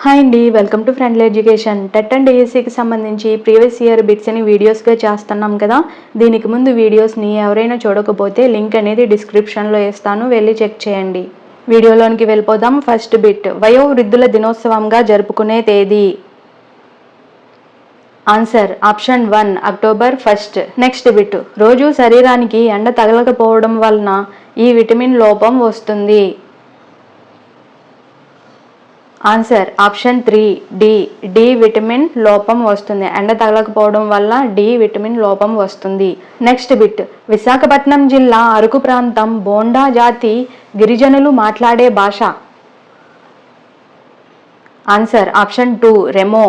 Hi అండి, welcome to friendly education. TET and డిఎస్సికి సంబంధించి ప్రీవియస్ ఇయర్ బిట్స్ని వీడియోస్గా చేస్తున్నాం కదా. దీనికి ముందు వీడియోస్ని ఎవరైనా చూడకపోతే లింక్ అనేది డిస్క్రిప్షన్లో వేస్తాను, వెళ్ళి చెక్ చేయండి. వీడియోలోనికి వెళ్ళిపోదాం. ఫస్ట్ బిట్, వయోవృద్ధుల దినోత్సవంగా జరుపుకునే తేదీ. Answer option 1 October 1. Next bit, రోజు శరీరానికి ఎండ తగలకపోవడం వలన ఈ విటమిన్ లోపం వస్తుంది. ఆన్సర్ ఆప్షన్ 3 డి విటమిన్ లోపం వస్తుంది. ఎండ తగలకపోవడం వల్ల డి విటమిన్ లోపం వస్తుంది. నెక్స్ట్ బిట్, విశాఖపట్నం జిల్లా అరకు ప్రాంతం బోండా జాతి గిరిజనులు మాట్లాడే భాష. Answer option 2 Remo.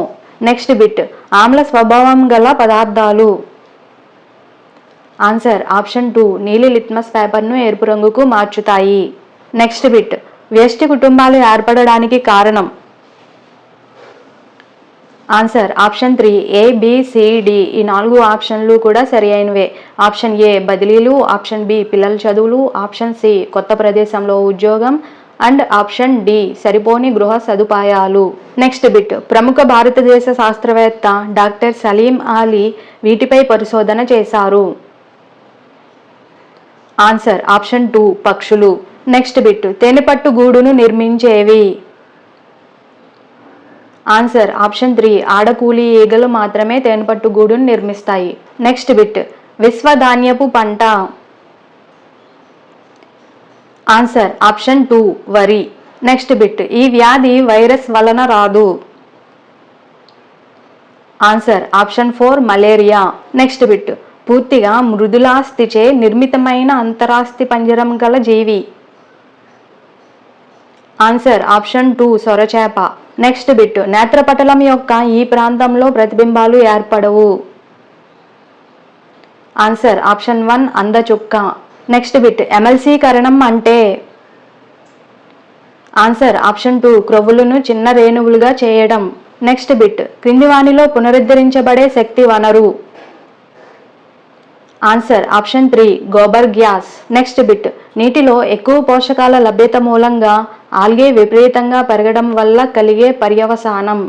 Next bit, ఆమ్ల స్వభావం గల పదార్థాలు. ఆన్సర్ ఆప్షన్ 2 నీలి లిట్మస్ పేపర్ను ఎరుపు రంగుకు మార్చుతాయి. నెక్స్ట్ బిట్, వ్యష్టి కుటుంబాలు ఏర్పడడానికి కారణం. Answer option 3 ABCD. ఈ 4 ఆప్షన్లు కూడా సరి అయినవే. ఆప్షన్ ఏ బదిలీలు, ఆప్షన్ బి పిల్లల చదువులు, ఆప్షన్ సి కొత్త ప్రదేశంలో ఉద్యోగం అండ్ ఆప్షన్ డి సరిపోని గృహ సదుపాయాలు. నెక్స్ట్ బిట్, ప్రముఖ భారతదేశ శాస్త్రవేత్త డాక్టర్ సలీం అలీ వీటిపై పరిశోధన చేశారు. ఆన్సర్ ఆప్షన్ 2 పక్షులు. నెక్స్ట్ బిట్, తేనెపట్టు గూడును నిర్మించేవి. ఆన్సర్ ఆప్షన్ 3 ఆడకూలి ఈగలు మాత్రమే తేనెపట్టు గూడును నిర్మిస్తాయి. నెక్స్ట్ బిట్, విశ్వధాన్యపు పంట. ఆన్సర్ ఆప్షన్ 2 వరి. నెక్స్ట్ బిట్, ఈ వ్యాధి వైరస్ వలన రాదు. Answer option 4 malaria. Next bit, పూర్తిగా మృదులాస్థిచే నిర్మితమైన అంతరాస్థి పంజరం గల జీవి. ఆన్సర్ ఆప్షన్ 2 సొరచేప. నెక్స్ట్ బిట్, నేత్రపటలం యొక్క ఈ ప్రాంతంలో ప్రతిబింబాలు ఏర్పడవు. ఆన్సర్ ఆప్షన్ 1 అందచుక్క. నెక్స్ట్ బిట్, ఎమల్సీకరణం అంటే. ఆన్సర్ ఆప్షన్ 2 క్రొవ్వులను చిన్న రేణువులుగా చేయడం. నెక్స్ట్ బిట్, క్రింది వానిలో పునరుద్ధరించబడే శక్తి వనరు. Answer option 3 gobar gas. Next bit, నీటిలో ఎక్కువ పోషకాల లభ్యత మూలంగా ఆల్గే విపరీతంగా పెరగడం వల్ల కలిగే పర్యవసానం.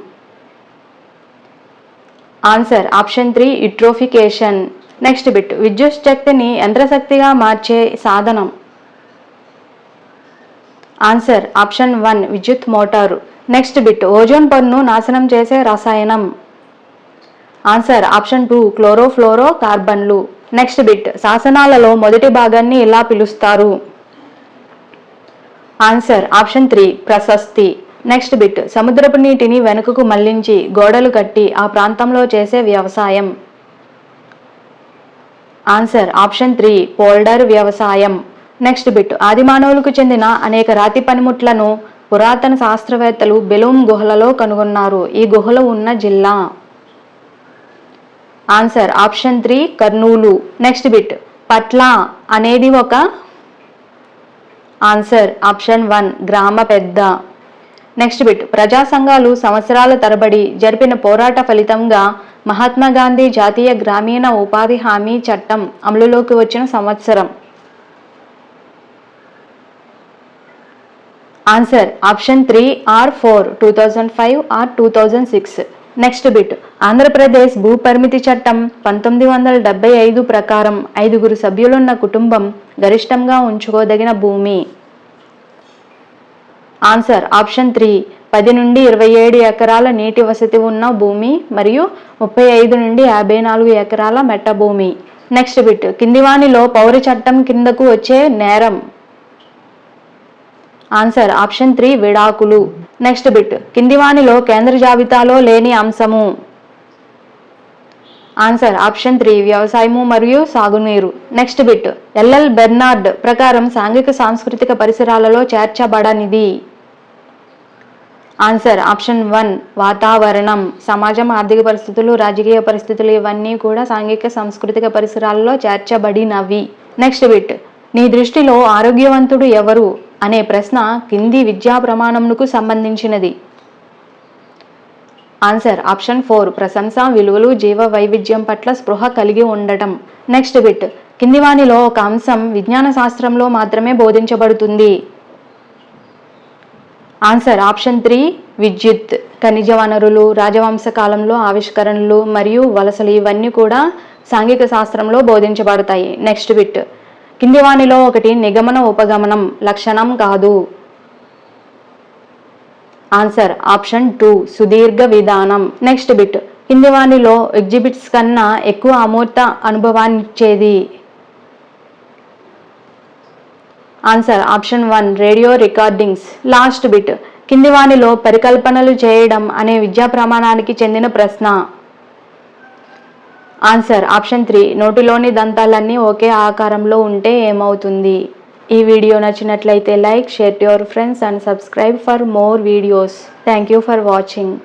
Answer option 3 eutrophication. Next bit, విద్యుత్ శక్తిని యంత్రశక్తిగా మార్చే సాధనం. ఆన్సర్ ఆప్షన్ 1 విద్యుత్ మోటారు. నెక్స్ట్ బిట్, ఓజోన్ పొరను నాశనం చేసే రసాయనం. ఆన్సర్ ఆప్షన్ 2 క్లోరోఫ్లోరో కార్బన్లు. నెక్స్ట్ బిట్, శాసనాలలో మొదటి భాగాన్ని ఇలా పిలుస్తారు. ఆన్సర్ ఆప్షన్ 3 ప్రశస్తి. నెక్స్ట్ బిట్, సముద్రపు నీటిని వెనుకకు మళ్లించి గోడలు కట్టి ఆ ప్రాంతంలో చేసే వ్యవసాయం. ఆన్సర్ ఆప్షన్ 3 పోల్డర్ వ్యవసాయం. నెక్స్ట్ బిట్, ఆదిమానవులకు చెందిన అనేక రాతి పనిముట్లను పురాతన శాస్త్రవేత్తలు బెలూమ్ గుహలలో కనుగొన్నారు. ఈ గుహలు ఉన్న జిల్లా. Answer option 3 Kurnool. Next bit, పట్ల అనేది ఒక. ఆన్సర్ ఆప్షన్ 1 గ్రామ పెద్ద. నెక్స్ట్ బిట్, ప్రజా సంఘాలు సంవత్సరాల తరబడి జరిపిన పోరాట ఫలితంగా మహాత్మా గాంధీ జాతీయ గ్రామీణ ఉపాధి హామీ చట్టం అమలులోకి వచ్చిన సంవత్సరం. Answer option 3 or 4 2005 or 2006. Next bit, Andhra Pradesh భూ పరిమితి చట్టం 1975 ప్రకారం 5 సభ్యులున్న కుటుంబం గరిష్టంగా ఉంచుకోదగిన భూమి. ఆన్సర్ ఆప్షన్ 3 10 నుండి 27 ఎకరాల నీటి వసతి ఉన్న భూమి మరియు 35 నుండి 54 ఎకరాల మెట్ట భూమి. నెక్స్ట్ బిట్, కింది వానిలో పౌర చట్టం కిందకు వచ్చే నేరం. ఆన్సర్ ఆప్షన్ 3 విడాకులు. నెక్స్ట్ బిట్, కింది వానిలో కేంద్ర జాబితాలో లేని అంశము. ఆన్సర్ ఆప్షన్ 3 వ్యవసాయము మరియు సాగునీరు. నెక్స్ట్ బిట్, ఎల్ఎల్ బెర్నార్డ్ ప్రకారం సాంఘిక సాంస్కృతిక పరిసరాలలో చేర్చబడనిది. ఆన్సర్ ఆప్షన్ 1 వాతావరణం. సమాజం, ఆర్థిక పరిస్థితులు, రాజకీయ పరిస్థితులు ఇవన్నీ కూడా సాంఘిక సాంస్కృతిక పరిసరాలలో చేర్చబడినవి. నెక్స్ట్ బిట్, నీ దృష్టిలో ఆరోగ్యవంతుడు ఎవరు అనే ప్రశ్న కింది విద్యా ప్రమాణమునకు సంబంధించినది. ఆన్సర్ ఆప్షన్ 4 ప్రశంస, విలువలు, జీవ వైవిధ్యం పట్ల స్పృహ కలిగి ఉండటం. నెక్స్ట్ బిట్, కింది వానిలో ఒక అంశం విజ్ఞాన శాస్త్రంలో మాత్రమే బోధించబడుతుంది. ఆన్సర్ ఆప్షన్ 3 విద్యుత్. ఖనిజ వనరులు, రాజవంశ కాలంలో ఆవిష్కరణలు మరియు వలసలు ఇవన్నీ కూడా సాంఘిక శాస్త్రంలో బోధించబడతాయి. Next bit. కింది వానిలో ఒకటి నిగమన ఉపగమనం లక్షణం కాదు. ఆన్సర్ ఆప్షన్ 2 సుదీర్ఘ విధానం. Next bit. కింది వానిలో ఎగ్జిబిట్స్ కన్నా ఎక్కువ అమూర్త అనుభవాన్నిచ్చేది. Answer option 1 radio recordings. Last bit. కింది వానిలో పరికల్పనలు చేయడం అనే విద్యా ప్రమాణానికి చెందిన ప్రశ్న. ఆన్సర్ ఆప్షన్ 3 నోటిలోని దంతాలన్నీ ఒకే ఆకారంలో ఉంటే ఏమవుతుంది? ఈ వీడియో నచ్చినట్లయితే like, share to your friends and subscribe for more videos. Thank you for watching.